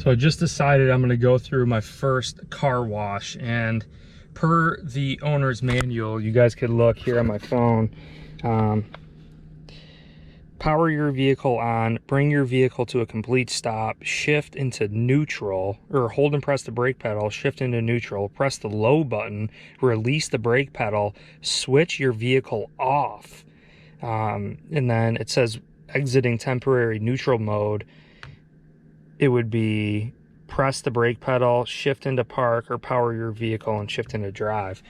So I just decided I'm gonna go through my first car wash, and per the owner's manual, you guys could look here on my phone. Power your vehicle on, bring your vehicle to a complete stop, shift into neutral, or hold and press the brake pedal, shift into neutral, press the low button, release the brake pedal, switch your vehicle off. And then it says exiting temporary neutral mode. It would be press the brake pedal, shift into park, or power your vehicle and shift into drive.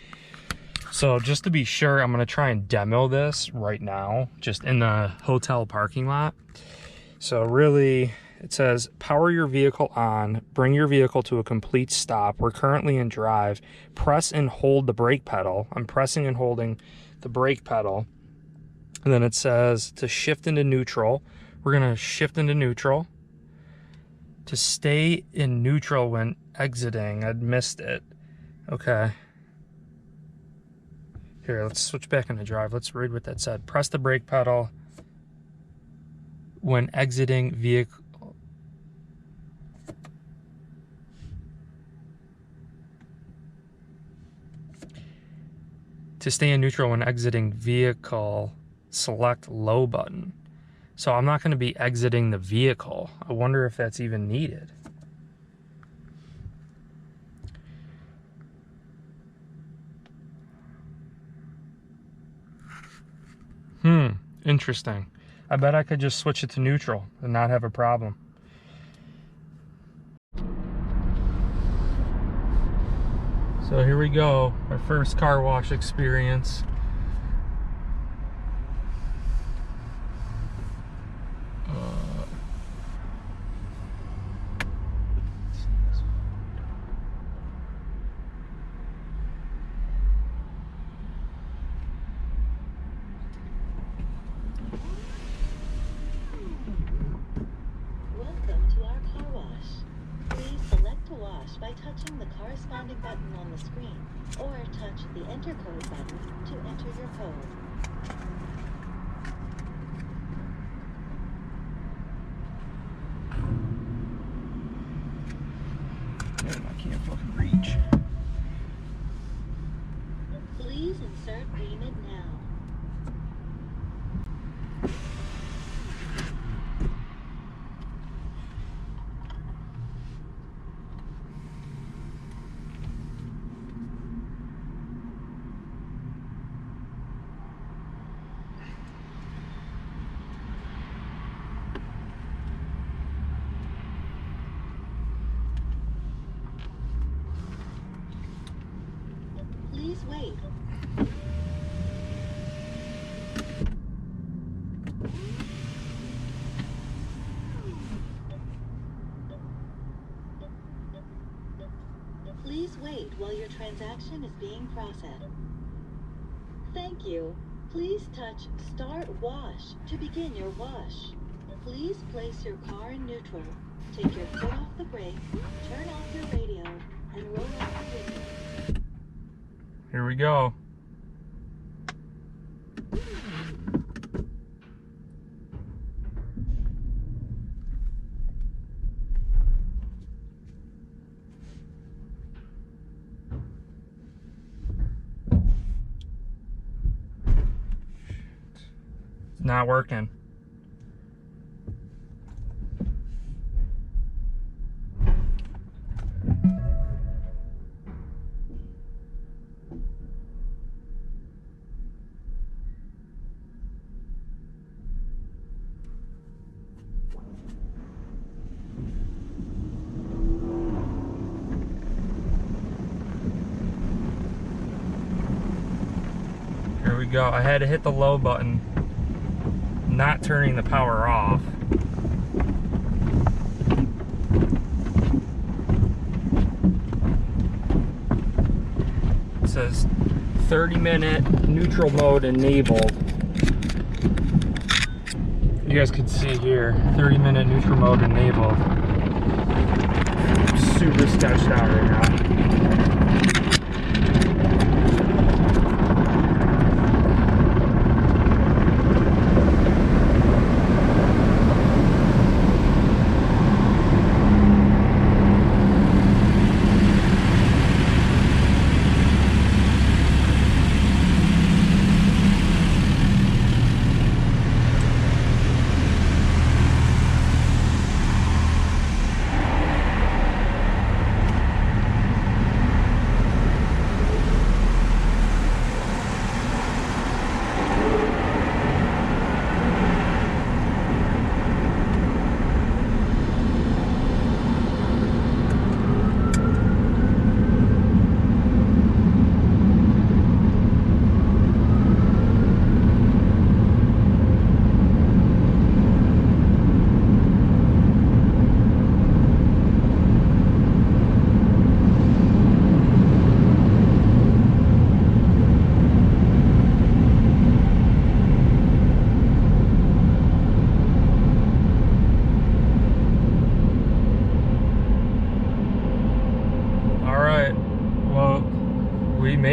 So just to be sure, I'm gonna try and demo this right now, just in the hotel parking lot. So really, it says power your vehicle on, bring your vehicle to a complete stop. We're currently in drive. Press and hold the brake pedal. I'm pressing and holding the brake pedal. And then it says to shift into neutral. We're gonna shift into neutral. To stay in neutral when exiting. I'd missed it. Okay. Here, let's switch back into drive. Let's read what that said. Press the brake pedal when exiting vehicle. To stay in neutral when exiting vehicle, select low button. So I'm not going to be exiting the vehicle. I wonder if that's even needed. Interesting. I bet I could just switch it to neutral and not have a problem. So here we go, our first car wash experience. By touching the corresponding button on the screen, or touch the enter code button to enter your code. Damn, I can't fucking reach. Please insert payment now. Please wait. Please wait while your transaction is being processed. Thank you. Please touch Start Wash to begin your wash. Please place your car in neutral. Take your foot off the brake, turn off your radio, and roll out the window. Here we go. It's not working. Here we go. I had to hit the low button, not turning the power off. It says 30-minute neutral mode enabled. You guys can see here, 30-minute neutral mode enabled. Super sketched out right now.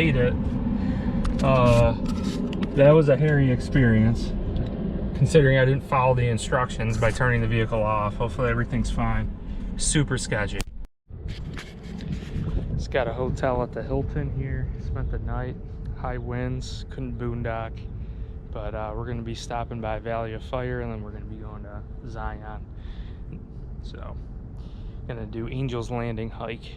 made it. That was a hairy experience, considering I didn't follow the instructions by turning the vehicle off. Hopefully everything's fine. Super sketchy. It's got a hotel at the Hilton here. Spent the night. High winds, couldn't boondock. But we're going to be stopping by Valley of Fire, and then we're going to be going to Zion. So, going to do Angel's Landing hike.